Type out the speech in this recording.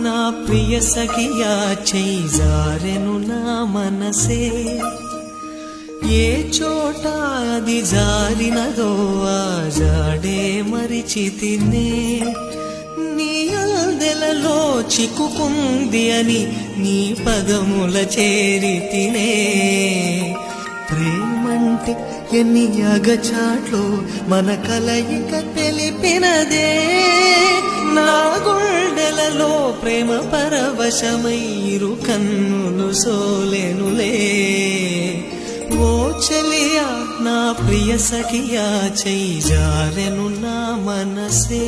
నా ప్రియ సఖియా చేయి జారెను నా మనసే ఏ చోట అది జారినదో ఆ జాడే మరిచితినే నీ అల్దెలలో చిక్కుకుంది అని నీ పదముల చేరితినే ప్రేమంటే ఎన్ని అగచాట్లు మన కలయిక తెలిపినదే నా గుండెలలో ప్రేమ పరవశమైరు కన్నులు సోలెనులే ఓ చెలియా నా ప్రియ సఖియా చేయి జారెను నా మనసే